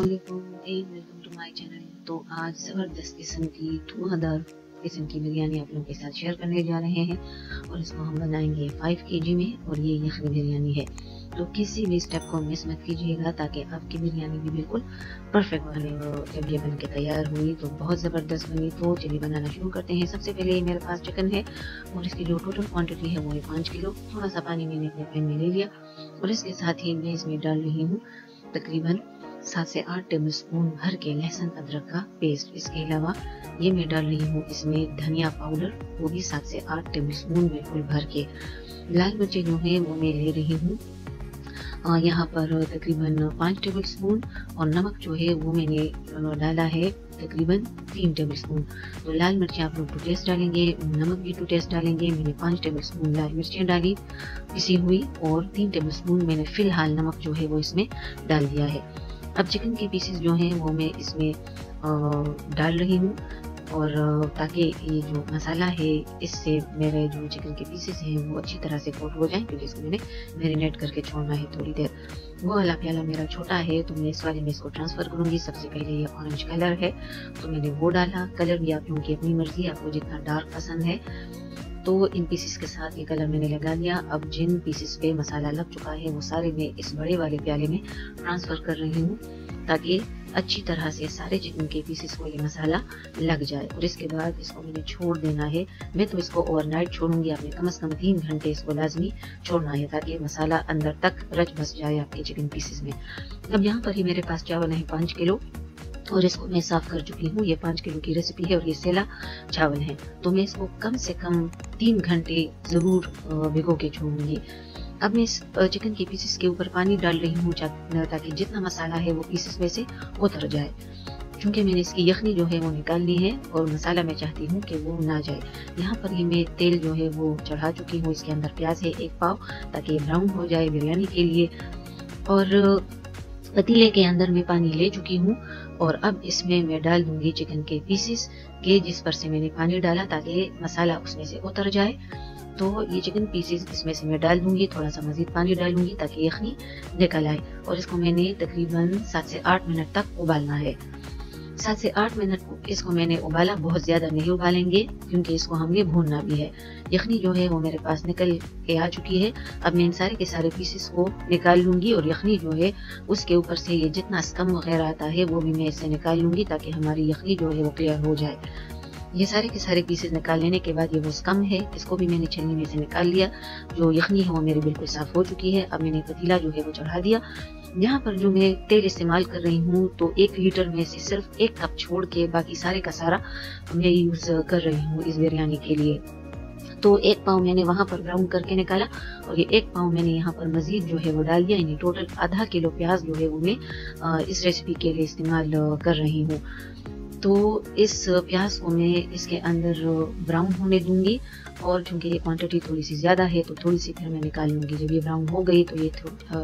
Welcome to my channel. तो आज ज़बरदस्त किस्म की धुआंधार किस्म की बिरयानी आप लोगों के साथ शेयर करने जा रहे हैं और इसको हम बनाएंगे 5 केजी में और ये यखनी बिरयानी है। तो किसी भी स्टेप को मिस मत कीजिएगा ताकि आपकी बिरयानी भी बिल्कुल परफेक्ट बने। जब ये बन के तैयार हुई तो बहुत ज़बरदस्त बनी। तो चलिए बनाना शुरू करते हैं। सबसे पहले मेरे पास चिकन है और इसकी जो टोटल क्वांटिटी है वो है 5 किलो। थोड़ा सा पानी मैंने अपने पैन में ले लिया और इसके साथ ही मैं इसमें डाल रही हूँ तकरीबन 7 से 8 टेबल स्पून भर के लहसुन अदरक का पेस्ट। इसके अलावा ये मैं डाल रही हूँ इसमें धनिया पाउडर, वो भी 7 से 8 टेबल स्पून बिल्कुल भर के। लाल मिर्चें जो है वो मैं ले रही हूँ यहाँ पर तकरीबन 5 टेबल स्पून और नमक जो है वो मैंने डाला है तकरीबन 3 टेबल स्पून। तो लाल मिर्चें आप लोग टू टेस्ट डालेंगे, नमक भी टू टेस्ट डालेंगे। मैंने 5 टेबल स्पून लाल मिर्चें डाली पिसी हुई और 3 टेबल स्पून मैंने फिलहाल नमक जो है वो इसमें डाल दिया है। अब चिकन के पीसेस जो हैं वो मैं इसमें डाल रही हूँ और ताकि ये जो मसाला है इससे मेरे जो चिकन के पीसेस हैं वो अच्छी तरह से कोट हो जाएं, क्योंकि इसको मैंने मैरिनेट करके छोड़ना है थोड़ी देर। वो वाला प्याला मेरा छोटा है तो मैं इस वाले में इसको ट्रांसफ़र करूँगी। सबसे पहले ये ऑरेंज कलर है तो मैंने वो डाला। कलर भी आप लोगों की अपनी मर्जी, आपको जितना डार्क पसंद है तो इन पीसेस के साथ ये कलर मैंने लगा लिया। अब जिन पीसेस पे मसाला लग चुका है वो सारे मैं इस बड़े वाले प्याले में ट्रांसफ़र कर रही हूँ ताकि अच्छी तरह से सारे चिकन के पीसेस को ये मसाला लग जाए। और इसके बाद इसको मैंने छोड़ देना है। मैं तो इसको ओवरनाइट छोड़ूंगी, आपने कम से कम 3 घंटे इसको लाजमी छोड़ना है ताकि मसाला अंदर तक रच बस जाए आपके चिकन पीसेस में। अब यहाँ पर ही मेरे पास चावल है 5 किलो और इसको मैं साफ कर चुकी हूँ। ये 5 किलो की रेसिपी है और ये सेला चावल है तो मैं इसको कम से कम 3 घंटे ज़रूर भिगो के छोड़ूंगी। अब मैं इस चिकन के पीसेस के ऊपर पानी डाल रही हूँ ताकि जितना मसाला है वो पीसेस में से उतर जाए। क्योंकि मैंने इसकी यखनी जो है वो निकालनी है और मसाला मैं चाहती हूँ कि वो ना जाए। यहाँ पर ही मैं तेल जो है वो चढ़ा चुकी हूँ। इसके अंदर प्याज है 1 पाव ताकि ब्राउन हो जाए बिरयानी के लिए। और पतीले के अंदर मैं पानी ले चुकी हूँ और अब इसमें मैं डाल दूंगी चिकन के पीसेस के जिस पर से मैंने पानी डाला ताकि मसाला उसमें से उतर जाए। तो ये चिकन पीसेस इसमें से मैं डाल दूंगी, थोड़ा सा मजीद पानी डालूंगी ताकि यखनी निकल आए। और इसको मैंने तकरीबन 7 से 8 मिनट तक उबालना है। 7 से 8 मिनट इसको मैंने उबाला, बहुत ज़्यादा नहीं उबालेंगे क्योंकि इसको हमें भूनना भी है। यखनी जो है वो मेरे पास निकल के आ चुकी है। अब मैं इन सारे के सारे पीसेस को निकाल लूँगी और यखनी जो है उसके ऊपर से ये जितना स्कम वगैरह आता है वो भी मैं इससे निकाल लूँगी ताकि हमारी यखनी जो है वो क्लियर हो जाए। ये सारे के सारे पीसेस निकाल लेने के बाद ये वो स्कम है इसको भी मैंने छलनी में से निकाल लिया। जो यखनी है वो मेरी बिल्कुल साफ़ हो चुकी है। अब मैंने पतीला जो है वो चढ़ा दिया। यहाँ पर जो मैं तेल इस्तेमाल कर रही हूँ तो 1 लीटर में से सिर्फ 1 कप छोड़ के बाकी सारे का सारा मैं यूज़ कर रही हूँ इस बिरयानी के लिए। तो 1 पाव मैंने वहाँ पर ब्राउन करके निकाला और ये 1 पाव मैंने यहाँ पर मजीद जो है वो डाल दिया। यानी टोटल आधा किलो प्याज जो है वो मैं इस रेसिपी के लिए इस्तेमाल कर रही हूँ। तो इस प्याज को मैं इसके अंदर ब्राउन होने दूंगी और चूंकि ये क्वांटिटी थोड़ी सी ज़्यादा है तो थोड़ी सी फिर मैं निकाल लूँगी। जब ये ब्राउन हो गई तो ये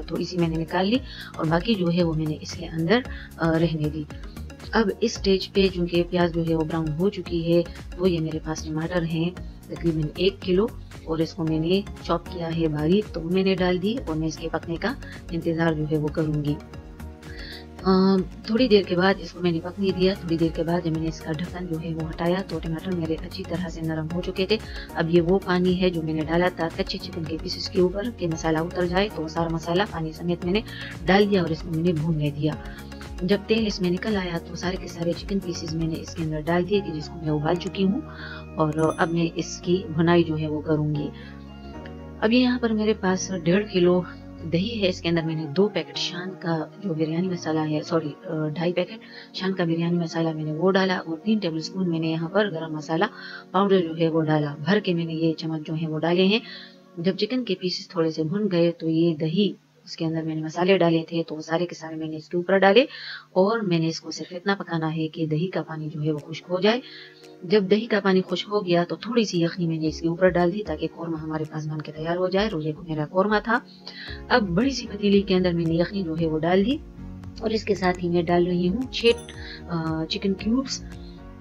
थोड़ी सी मैंने निकाल ली और बाकी जो है वो मैंने इसके अंदर रहने दी। अब इस स्टेज पे चूंकि प्याज जो है वो ब्राउन हो चुकी है तो ये मेरे पास टमाटर हैं तकरीबन 1 किलो और इसको मैंने चॉप किया है बारीक, तो मैंने डाल दी और मैं इसके पकने का इंतज़ार जो है वो करूँगी। थोड़ी देर के बाद इसको मैंने पकने दिया। थोड़ी देर के बाद जब मैंने इसका ढक्कन जो है वो हटाया तो टमाटर मेरे अच्छी तरह से नरम हो चुके थे। अब ये वो पानी है जो मैंने डाला था कच्चे चिकन के पीसेस के ऊपर कि मसाला उतर जाए, तो सारा मसाला पानी समेत मैंने डाल दिया और इसको मैंने भूनने दिया। जब तेल इसमें निकल आया तो सारे के सारे चिकन पीसेस मैंने इसके अंदर डाल दिए कि जिसको मैं उबाल चुकी हूँ और अब मैं इसकी भुनाई जो है वो करूँगी। अब ये यहाँ पर मेरे पास 1.5 किलो दही है। इसके अंदर मैंने 2 पैकेट शान का जो बिरयानी मसाला है, 2.5 पैकेट शान का बिरयानी मसाला मैंने वो डाला और 3 टेबल स्पून मैंने यहाँ पर गरम मसाला पाउडर जो है वो डाला। भर के मैंने ये चम्मच जो है वो डाले हैं। जब चिकन के पीसेस थोड़े से भुन गए तो ये दही उसके अंदर मैंने मसाले डाले थे तो सारे के सारे मैंने इसके ऊपर डाले और मैंने इसको सिर्फ इतना पकाना है कि दही का पानी जो है वो खुश्क हो जाए। जब दही का पानी खुश्क हो गया तो थोड़ी सी यखनी मैंने इसके ऊपर डाल दी ताकि कौरमा हमारे पास बन के तैयार हो जाए। रोजे को मेरा कौरमा था। अब बड़ी सी पतीली के अंदर मैंने यखनी जो है वो डाल दी और इसके साथ ही मैं डाल रही हूँ 6 चिकन क्यूब्स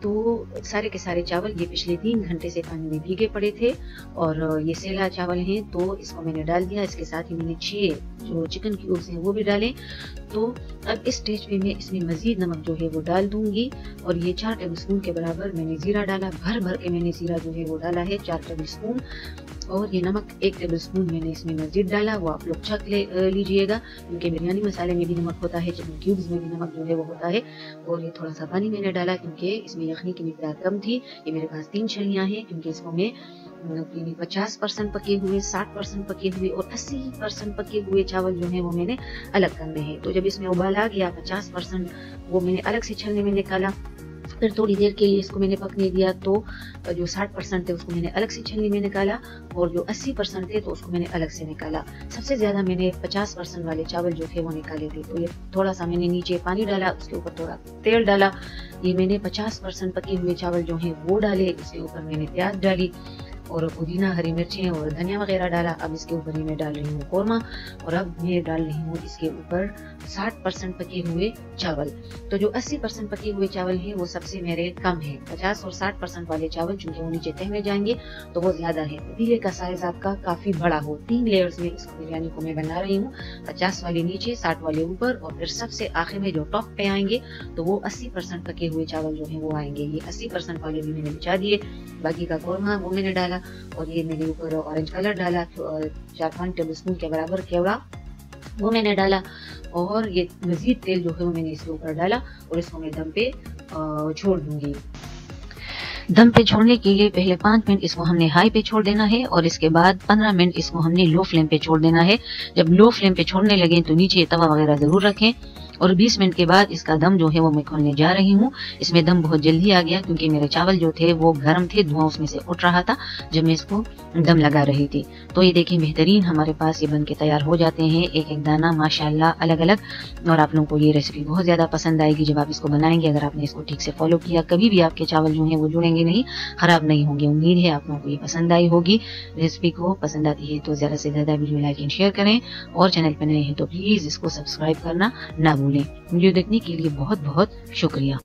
तो सारे के सारे चावल ये पिछले 3 घंटे से पानी में भीगे पड़े थे और ये सेला चावल हैं, तो इसको मैंने डाल दिया। इसके साथ ही मैंने 6 जो चिकन क्यूब्स हैं वो भी डाले। तो अब इस स्टेज पे मैं इसमें मजीद नमक जो है वो डाल दूंगी और ये 4 टेबलस्पून के बराबर मैंने जीरा डाला। भर भर के मैंने जीरा जो है वो डाला है 4 टेबलस्पून, और ये नमक 1 टेबलस्पून मैंने इसमें मजीद डाला। वो आप लोग चख लीजिएगा, क्योंकि बिरयानी मसाले में भी नमक होता है, चिकन क्यूब्स में भी नमक जो है वो होता है। और ये थोड़ा सा पानी मैंने डाला क्योंकि इसमें यखनी की मिकदार कम थी। ये मेरे पास 3 छलियां हैं, क्योंकि इसको मैं 50% पके हुए, 60% पके हुए और 80% पके हुए चावल जो है वो मैंने अलग करने हैं। तो जब इसमें उबाल आ गया 50% वो मैंने अलग से छलने में निकाला। फिर थोड़ी देर के लिए इसको मैंने पकने दिया, तो जो 60% थे उसको मैंने अलग से छलनी में निकाला और जो 80% थे तो उसको मैंने अलग से निकाला। सबसे ज्यादा मैंने 50% वाले चावल जो थे वो निकाले थे। तो ये थोड़ा सा मैंने नीचे पानी डाला, उसके ऊपर थोड़ा तेल डाला। ये मैंने 50% पके हुए चावल जो है वो डाले, इसके ऊपर मैंने प्याज डाली और पुदीना, हरी मिर्चें और धनिया वगैरह डाला। अब इसके ऊपर ही मैं डाल रही हूँ कोरमा, और अब मैं डाल रही हूँ इसके ऊपर 60% पके हुए चावल। तो जो 80% पके हुए चावल हैं वो सबसे मेरे कम है। 50 और 60% वाले चावल चूंकि वो नीचे तह में जाएंगे तो वो ज्यादा है। पतीले का साइज आपका काफी बड़ा हो। 3 लेयर्स में इस बिरयानी को मैं बना रही हूँ, 50 वाले नीचे, 60 वाले ऊपर, और फिर सबसे आखिर में जो टॉप पे आएंगे तो वो 80% पके हुए चावल जो है वो आएंगे। ये 80% वाले भी मैंने बिछा दिए। बाकी का कोरमा वो मैंने डाला और ये मैंने ऊपर ऑरेंज कलर डाला, 4-5 टेबलस्पून के बराबर केवड़ा वो मैंने डाला, और ये मजीद तेल जो है वो मैंने इसके ऊपर डाला और इसको मैं दम पे छोड़ दूंगी। दम पे छोड़ने के लिए पहले 5 मिनट इसको हमने हाई पे छोड़ देना है और इसके बाद 15 मिनट इसको हमने लो फ्लेम पे छोड़ देना है। जब लो फ्लेम पे छोड़ने लगे तो नीचे तवा वगैरह जरूर रखें। और 20 मिनट के बाद इसका दम जो है वो मैं खोलने जा रही हूँ। इसमें दम बहुत जल्दी आ गया क्योंकि मेरे चावल जो थे वो गर्म थे, धुआं उसमें से उठ रहा था जब मैं इसको दम लगा रही थी। तो ये देखिए बेहतरीन हमारे पास ये बन के तैयार हो जाते हैं, एक एक दाना माशाल्लाह अलग अलग। और आप लोगों को ये रेसिपी बहुत ज्यादा पसंद आएगी जब आप इसको बनाएंगे। अगर आपने इसको ठीक से फॉलो किया, कभी भी आपके चावल जो है वो जुड़ेंगे नहीं, खराब नहीं होंगे। उम्मीद है आप लोगों को ये पसंद आई होगी। रेसिपी को पसंद आती है तो ज्यादा से ज्यादा वीडियो लाइक एंड शेयर करें, और चैनल पर नए हैं तो प्लीज इसको सब्सक्राइब करना ना भूलें। वीडियो देखने के लिए बहुत बहुत शुक्रिया।